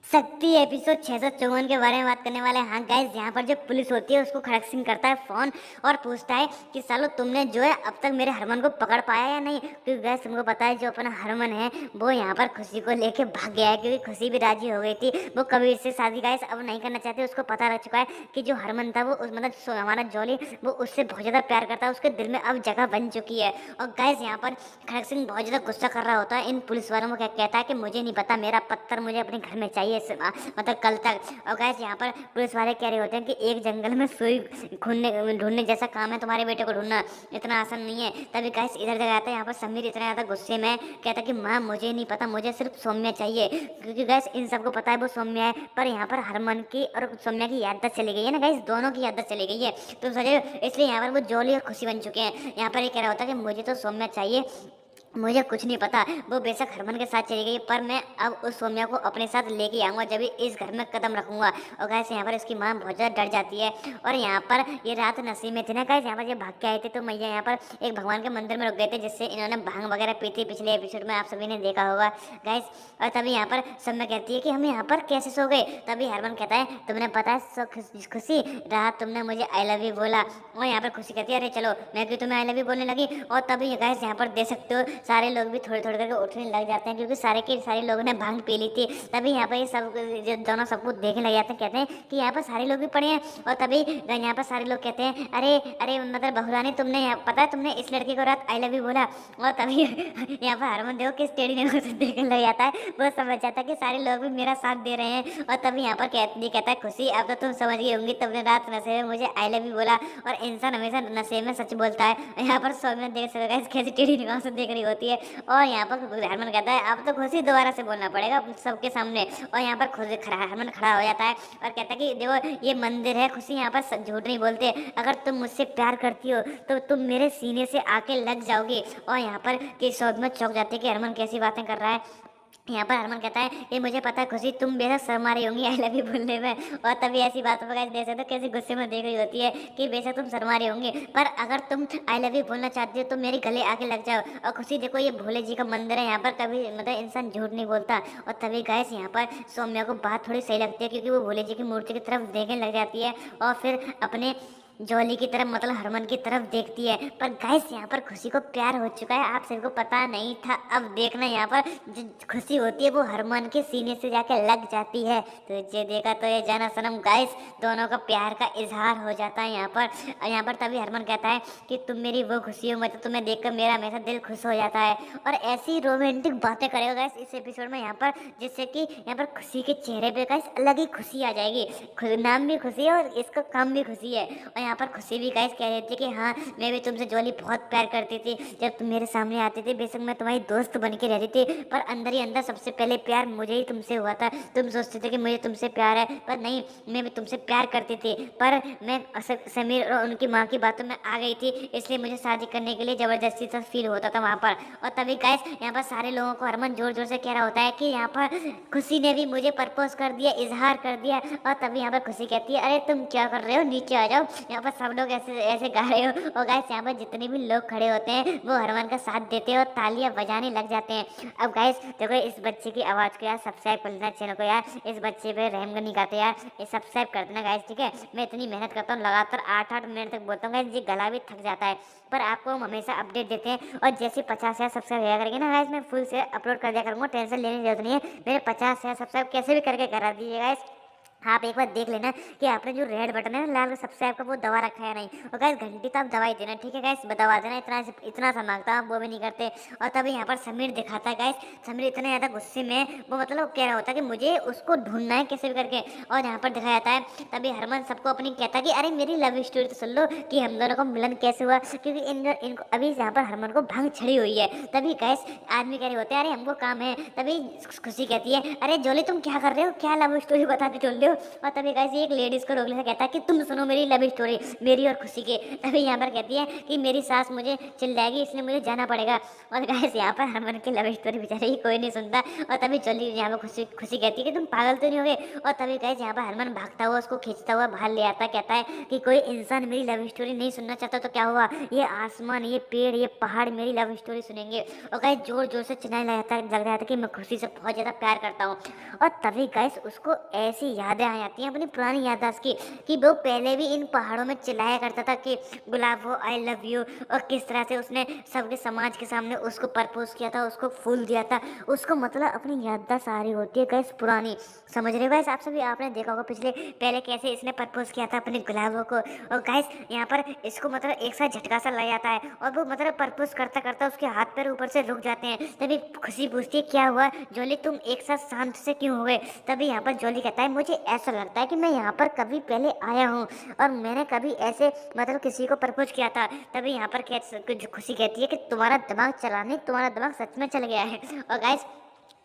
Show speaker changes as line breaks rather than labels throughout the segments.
शक्ति एपिसोड 654 के बारे में बात करने वाले हैं। हाँ गाइस, यहाँ पर जो पुलिस होती है उसको खड़क सिंह करता है फोन और पूछता है कि सालो तुमने जो है अब तक मेरे हरमन को पकड़ पाया या नहीं। क्योंकि गाइस तुमको पता है जो अपना हरमन है वो यहाँ पर खुशी को लेके भाग गया है, क्योंकि खुशी भी राजी हो गई थी। वो कबीर से शादी गाइस अब नहीं करना चाहती। उसको पता लग चुका है कि जो हरमन था वो मतलब हमारा जॉली वो उससे बहुत ज्यादा प्यार करता है। उसके दिल में अब जगह बन चुकी है। और गाइस यहाँ पर खड़क सिंह बहुत ज्यादा गुस्सा कर रहा होता है इन पुलिस वालों को। क्या कहता है कि मुझे नहीं पता, मेरा पत्थर मुझे अपने घर में चाहिए मतलब कल तक। और गैस यहाँ पर पुलिस वाले कह रहे होते हैं कि एक जंगल में सुई ढूंढने जैसा काम है तुम्हारे बेटे को ढूंढना, इतना आसान नहीं है। तभी गैस इधर जगह आता है। यहाँ पर समीर इतना ज़्यादा गुस्से में कहता है कि माँ मुझे नहीं पता, मुझे सिर्फ सौम्या चाहिए। क्योंकि गैस इन सबको पता है वो सौम्या है, पर यहाँ पर हरमन की और सौम्या की याददाश्त चली गई है ना गैस, दोनों की याददाश्त चली गई है। तुम समझे, इसलिए यहाँ पर वो जॉली और खुशी बन चुके हैं। यहाँ पर ये कह रहा होता है कि मुझे तो सौम्या चाहिए, मुझे कुछ नहीं पता। वो बेशक हरमन के साथ चली गई, पर मैं अब उस सौम्या को अपने साथ लेके आऊंगा जब भी इस घर में कदम रखूंगा। और गैस यहाँ पर इसकी माँ बहुत ज़्यादा डर जाती है। और यहाँ पर ये रात नशे में थे ना गैस, यहाँ पर जब भाग के आए थे तो मैया यहाँ पर एक भगवान के मंदिर में रुक गए थे, जिससे इन्होंने भांग वगैरह पी थी। पिछले एपिसोड में आप सभी ने देखा होगा गैस। और तभी यहाँ पर सौम्या कहती है कि हम यहाँ पर कैसे सो गए। तभी हरमन कहता है तुमने पता है खुशी, रात तुमने मुझे आई लव यू बोला। और यहाँ पर खुशी कहती है अरे चलो मैं क्यों तुम्हें आई लव यू बोलने लगी। और तभी गैस यहाँ पर देख सकते हो सारे लोग भी थोड़े थोड़े करके उठने लग जाते हैं, क्योंकि सारे के सारे लोगों ने भांग पी ली थी। तभी यहाँ पर ये सब जो दोनों सबको देखने लग जाते हैं, कहते हैं कि यहाँ पर सारे लोग भी पड़े हैं। और तभी यहाँ पर सारे लोग कहते हैं अरे अरे मतलब बहुरानी तुमने पता है तुमने इस लड़के को रात आई लव यू बोला। और तभी यहाँ पर हरमन देव किस टेढ़ी नजर से देखने लग जाता है। वो समझ जाता है कि सारे लोग भी मेरा साथ दे रहे हैं। और तभी यहाँ पर कहता है खुशी अब तो तुम समझ गई होंगी, तुमने रात नशे में मुझे आई लव यू बोला। और इंसान हमेशा नशे में सच बोलता है। यहाँ पर सौम्या देख सकता कैसी टेढ़ी निगाह से देख रही होती है। और यहाँ पर हरमन कहता है अब तो खुशी दोबारा से बोलना पड़ेगा सबके सामने। और यहाँ पर खुशी हरमन खड़ा हो जाता है और कहता है कि देखो ये मंदिर है खुशी, यहाँ पर झूठ नहीं बोलते। अगर तुम मुझसे प्यार करती हो तो तुम मेरे सीने से आके लग जाओगी। और यहाँ पर कि सौम्या चौंक जाती है कि हरमन कैसी बातें कर रहा है। यहाँ पर हरमन कहता है ये मुझे पता है खुशी, तुम बेशक शर्मा रही होंगी आई लव यू बोलने में। और तभी ऐसी बातों पर देख सकते हो कैसे गुस्से में देख रही होती है कि बेशक तुम शर्मा रही होंगी, पर अगर तुम आई लव यू बोलना चाहती हो तो मेरे गले आके लग जाओ। और खुशी देखो ये भोले जी का मंदिर है, यहाँ पर कभी मतलब इंसान झूठ नहीं बोलता। और तभी गैस यहाँ पर सौम्या को बात थोड़ी सही लगती है, क्योंकि वो भोले जी की मूर्ति की तरफ देखने लग जाती है और फिर अपने जॉली की तरफ मतलब हरमन की तरफ देखती है। पर गाइस यहाँ पर खुशी को प्यार हो चुका है, आप सबको पता नहीं था। अब देखना यहाँ पर जो खुशी होती है वो हरमन के सीने से जाके लग जाती है। तो ये देखा तो ये जाना सनम गाइस, दोनों का प्यार का इजहार हो जाता है यहाँ पर। यहाँ पर तभी हरमन कहता है कि तुम मेरी वो खुशी हो, मतलब तुम्हें देखकर मेरा हमेशा दिल खुश हो जाता है। और ऐसी रोमांटिक बातें करेगा गाइस इस एपिसोड में यहाँ पर, जिससे कि यहाँ पर खुशी के चेहरे पे गाइस अलग ही खुशी आ जाएगी। नाम भी खुशी है और इसका काम भी खुशी है। और यहाँ पर खुशी भी गाइस कह रही थी कि हाँ मैं भी तुमसे जॉली बहुत प्यार करती थी, जब तुम मेरे सामने आती थी बेशक मैं तुम्हारी दोस्त बन के रहती थी, पर अंदर ही अंदर सबसे पहले प्यार मुझे ही तुमसे हुआ था। तुम सोचते थे कि मुझे तुमसे प्यार है, पर नहीं, मैं भी तुमसे प्यार करती थी, पर मैं समीर और उनकी माँ की बातों में आ गई थी, इसलिए मुझे शादी करने के लिए ज़बरदस्ती सा फील होता था वहाँ पर। और तभी गाइस यहाँ पर सारे लोगों को हरमन जोर जोर से कह रहा होता है कि यहाँ पर खुशी ने भी मुझे प्रपोज कर दिया, इजहार कर दिया। और तभी यहाँ पर खुशी कहती है अरे तुम क्या कर रहे हो, नीचे आ जाओ। यहाँ पर सब लोग ऐसे ऐसे गा रहे हो। और गाइस यहाँ पर जितने भी लोग खड़े होते हैं वो हरमन का साथ देते हैं और तालियां बजाने लग जाते हैं। अब गाइस देखो इस बच्चे की आवाज़ को यार सब्सक्राइब कर लेना चैनल को यार, इस बच्चे पे रहम नहीं करते यार, ये सब्सक्राइब कर देना गाइस, ठीक है। मैं इतनी मेहनत करता हूँ लगातार 8-8 मिनट तक बोलता हूँ गाइस, जी गला भी थक जाता है, पर आपको हम हमेशा अपडेट देते हैं। और जैसे 50,000 सब्सक्राइब किया करेंगे ना गाइस, मैं फुल से अपलोड कर दिया करूँगा, टेंशन लेने की जरूरत नहीं है। मेरे 50,000 सब्सक्राइब कैसे भी करके करा दीजिए गाइस। आप एक बार देख लेना कि आपने जो रेड बटन है ना लाल सब्सक्राइब का वो दबा रखा है नहीं। और गाइस घंटी तो आप दबा ही देना, ठीक है गाइस, दबा देना, इतना सा मांगता आप वो भी नहीं करते। और तभी यहाँ पर समीर दिखाता है गाइस, समीर इतने ज़्यादा गुस्से में वो मतलब कह रहा होता है कि मुझे उसको ढूंढना है कैसे भी करके। और यहाँ पर दिखाया जाता है तभी हरमन सबको अपनी कहता है कि अरे मेरी लव स्टोरी तो सुन लो कि हम दोनों का मिलन कैसे हुआ, क्योंकि इनको अभी यहाँ पर हरमन को भांग छड़ी हुई है। तभी गाइस आदमी कह रहे होते हैं अरे हमको काम है। तभी खुशी कहती है अरे जोली तुम क्या कर रहे हो, क्या लव स्टोरी बताते चल रहे हो, हो। और तभी गाइस एक लेडीज को रोक लेता, कहता है कि तुम सुनो मेरी लव स्टोरी, मेरी और खुशी के। तभी यहाँ पर कहती है कि मेरी सास मुझे चिल्लाएगी इसलिए मुझे जाना पड़ेगा। और गाइस यहाँ पर हरमन की लव स्टोरी बेचारे कोई नहीं सुनता। और तभी जल्दी यहाँ पर खुशी खुशी कहती है कि तुम पागल तो नहीं हो गए। और तभी गाइस यहाँ पर हरमन भागता हुआ उसको खींचता हुआ बाहर ले आता, कहता है कि कोई इंसान मेरी लव स्टोरी नहीं सुनना चाहता तो क्या हुआ, ये आसमान, ये पेड़, ये पहाड़ मेरी लव स्टोरी सुनेंगे। और गाइस जोर जोर से चिल्लाने लग रहा था कि मैं खुशी से बहुत ज़्यादा प्यार करता हूँ। और तभी गाइस उसको ऐसी यादें आ जाती हैं अपनी पुरानी याददाश्त की, कि वो पहले भी इन पहाड़ों में चिल्लाया करता था कि गुलाब हो आई लव यू, और किस तरह से उसने सबके समाज के सामने उसको प्रपोज किया था, उसको फूल दिया था। उसको मतलब अपनी याददाश्त आ रही होती है गाइस पुरानी, समझ रहे हो गाइस। आप सभी आपने देखा होगा पिछले पहले कैसे इसने प्रपोज किया था अपने गुलाबों को। और गाइस यहाँ पर इसको मतलब एक साथ झटका सा लग जाता है और वो मतलब प्रपोज करता करता उसके हाथ पैर ऊपर से रुक जाते हैं। तभी खुशी पूछती है क्या हुआ जॉली, तुम एक साथ शांत से क्यों हो गए। तभी यहाँ पर जॉली कहता है मुझे ऐसा लगता है कि मैं यहाँ पर कभी पहले आया हूँ और मैंने कभी ऐसे मतलब किसी को प्रपोज किया था। तभी यहाँ पर खुशी कहती है कि तुम्हारा दिमाग चलाने, तुम्हारा दिमाग सच में चल गया है। और गाइस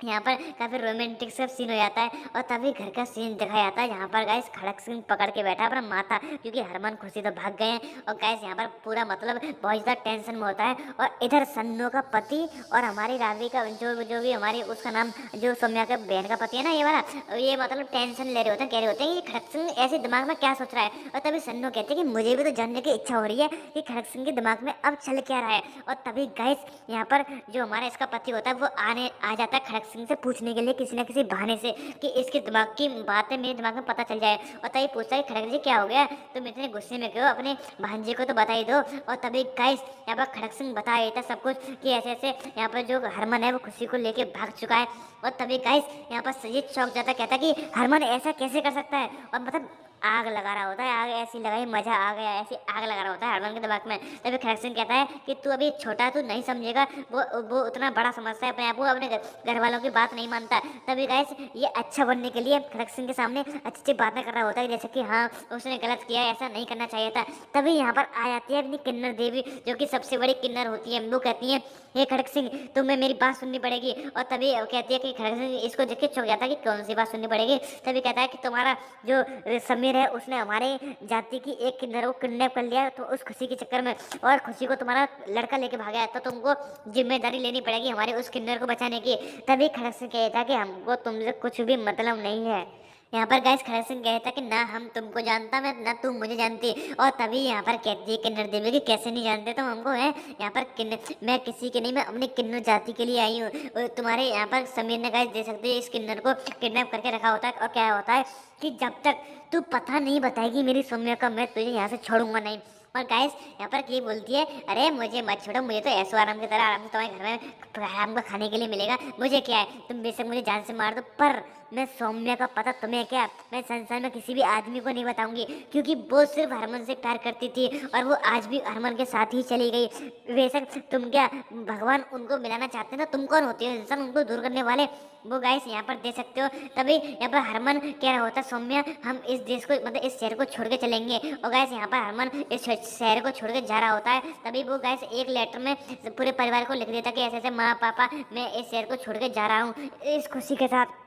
यहाँ पर काफी रोमांटिक सा सीन हो जाता है। और तभी घर का सीन दिखाया जाता है। यहाँ पर गाइस खड़क सिंह पकड़ के बैठा है अपना माथा, क्योंकि हरमन खुशी तो भाग गए हैं। और गाइस यहाँ पर पूरा मतलब बहुत ज़्यादा टेंशन में होता है। और इधर सन्नो का पति और हमारी रावी का जो भी हमारी उसका नाम जो सौम्या का बहन का पति है ना ये वाला, ये मतलब टेंशन ले रहे होते हैं, कह रहे होते हैं कि खड़क सिंह ऐसे दिमाग में क्या सोच रहा है। और तभी सन्नो कहते हैं कि मुझे भी तो जानने की इच्छा हो रही है कि खड़क सिंह के दिमाग में अब चल क्या रहा है। और तभी गाइस यहाँ पर जो हमारा इसका पति होता है वो आ जाता है खड़क सिंह से पूछने के लिए किसी न किसी बहाने से कि इसके दिमाग की बातें मेरे दिमाग में पता चल जाए। और तभी पूछता है खड़क जी क्या हो गया, तुम इतने गुस्से में क्यों, अपने भांजे को तो बता ही दो। और तभी गाइस यहाँ पर खड़क सिंह बता देता सब कुछ कि ऐसे ऐसे यहाँ पर जो हरमन है वो खुशी को लेके भाग चुका है। और तभी गाइस यहाँ पर सजीद चौंक जाता, कहता कि हरमन ऐसा कैसे कर सकता है। और मतलब आग लगा रहा होता है, आग ऐसी लगाई मजा आ गया, ऐसी आग लगा रहा होता है हरमन के दिमाग में। तभी खड़क सिंह कहता है कि तू अभी छोटा, तू नहीं समझेगा, वो उतना बड़ा समझता है अपने आप, वो अपने घर वालों की बात नहीं मानता। तभी गाइस ये अच्छा बनने के लिए खड़क सिंह के सामने अच्छी अच्छी बातें कर रहा होता है, जैसे कि हाँ उसने गलत किया, ऐसा नहीं करना चाहिए था। तभी यहाँ पर आ जाती है अपनी किन्नर देवी, जो कि सबसे बड़ी किन्नर होती है। वो कहती है ये खड़क सिंह तुम्हें मेरी बात सुननी पड़ेगी। और तभी कहती है कि खड़क सिंह इसको देख के चौंक जाता है कि कौन सी बात सुननी पड़ेगी। तभी कहता है कि तुम्हारा जो समीर है उसने हमारे जाति की एक किन्नर को किडनैप कर लिया, तो उस खुशी के चक्कर में और खुशी को तुम्हारा लड़का लेके भागा है, तो तुमको जिम्मेदारी लेनी पड़ेगी हमारे उस किन्नर को बचाने की। तभी खड़क सिंह कहता है कि हमको तुमसे कुछ भी मतलब नहीं है। यहाँ पर गाइस खड़क सिंह कहता कि ना हम तुमको जानता, मैं ना तुम मुझे जानती। और तभी यहाँ पर कहती है किन्नर देवी कि कैसे नहीं जानते तुम हमको, है यहाँ पर किन्नर, मैं किसी के नहीं, मैं अपनी किन्नर जाति के लिए आई हूँ। तुम्हारे यहाँ पर समीर ने गाइस दे सकते इस किन्नर को किडनैप करके रखा होता है। और क्या होता है कि जब तक तू पता नहीं बताएगी मेरी सौम्या का, मैं तुझे यहाँ से छोड़ूंगा नहीं। और गाइस यहाँ पर की बोलती है अरे मुझे मत छोड़ो, मुझे तो ऐसो आराम की तरह आराम से तुम्हारे घर में आराम का खाने के लिए मिलेगा, मुझे क्या है, तुम बेशक मुझे जान से मार दो, पर मैं सौम्या का पता तुम्हें क्या, मैं संसार में किसी भी आदमी को नहीं बताऊंगी, क्योंकि वो सिर्फ हरमन से प्यार करती थी और वो आज भी हरमन के साथ ही चली गई। बेशक तुम क्या भगवान उनको मिलाना चाहते हैं, तो तुम कौन होती हो इंसान उनको दूर करने वाले, वो गाइस यहाँ पर दे सकते हो। तभी यहाँ पर हरमन कह रहा होता सौम्या हम इस देश को मतलब इस शहर को छोड़ के चलेंगे। और गाइस यहाँ पर हरमन इस शहर को छोड़ के जा रहा होता है। तभी वो गाइस एक लेटर में पूरे परिवार को लिख देता कि ऐसे ऐसे माँ पापा मैं इस शहर को छोड़ के जा रहा हूँ इस खुशी के साथ।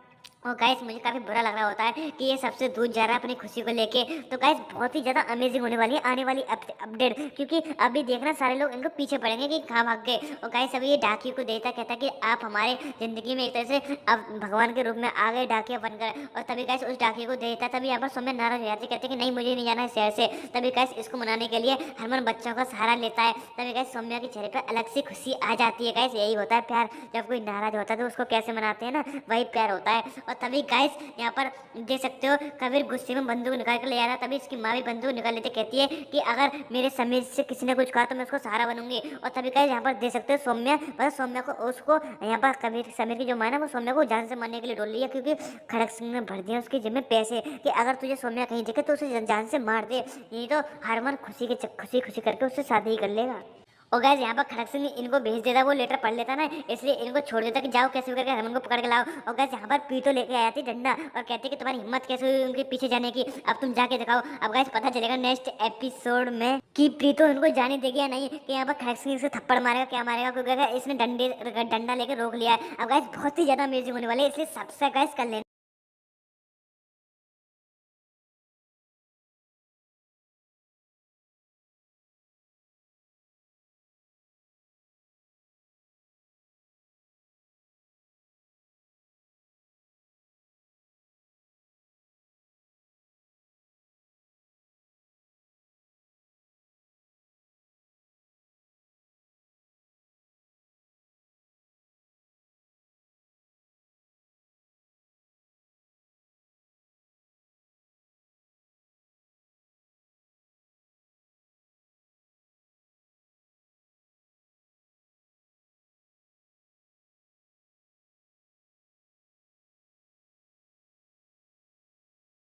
और गाइस मुझे काफ़ी बुरा लग रहा होता है कि ये सबसे दूर जा रहा है अपनी खुशी को लेके। तो गाइस बहुत ही ज़्यादा अमेजिंग होने वाली है आने वाली अपडेट, क्योंकि अभी देखना सारे लोग इनको पीछे पड़ेंगे कि कहाँ भाग गए। और गाइस अभी ये डाकियों को देता कहता कि आप हमारे ज़िंदगी में एक तरह से अब भगवान के रूप में आ गए डाकिया बनकर। और तभी गाइस उस डाकिया को देता, तभी यहाँ पर सौम्या नाराज हो जाती, कहते कि नहीं मुझे नहीं जाना है शहर से। तभी गाइस इसको मनाने के लिए हरमन बच्चों का सहारा लेता है। तभी गाइस सौम्या के चेहरे पर अलग सी खुशी आ जाती है। गाइस यही होता है प्यार, जब कोई नाराज होता है तो उसको कैसे मनाते हैं ना, वही प्यार होता है। और तभी गाइस यहाँ पर देख सकते हो कबीर गुस्से में बंदूक निकाल कर ले आ रहा, तभी इसकी माँ भी बंदूक निकाल लेते, कहती है कि अगर मेरे समीर से किसी ने कुछ कहा तो मैं उसको सहारा बनूंगी। और तभी गाइस यहाँ पर देख सकते हो सौम्या मतलब सौम्या को उसको यहाँ पर कबीर समीर की जो माँ है वो सौम्या को जान से मारने के लिए डोल लिया, क्योंकि खड़क सिंह ने भर दिया उसके जेब में पैसे कि अगर तुझे सौम्या कहीं दिखे तो उसे जान से मार दे, नहीं तो हरमन खुशी के खुशी खुशी करके उससे शादी ही कर लेगा। और गाइस यहाँ पर खड़क सिंह इनको भेज देता, वो लेटर पढ़ लेता ना, इसलिए इनको छोड़ देता कि जाओ कैसे भी करके हरमन को पकड़ के लाओ। और गाइस यहाँ पर पीतो लेके आया थी डंडा और कहती कि तुम्हारी हिम्मत कैसे हुई उनके पीछे जाने की, अब तुम जाके दिखाओ। अब गाइस पता चलेगा नेक्स्ट एपिसोड में कि प्रीतो इनको जाने देगी या नहीं, कि यहाँ पर खड़क सिंह इसे थप्पड़ मारेगा क्या मारेगा, क्योंकि इसने डंडा लेके रोक लिया है। अब गाइस बहुत ही ज्यादा अमेजिंग होने वाले, इसलिए सब्सक्राइब गाइस कर लेना।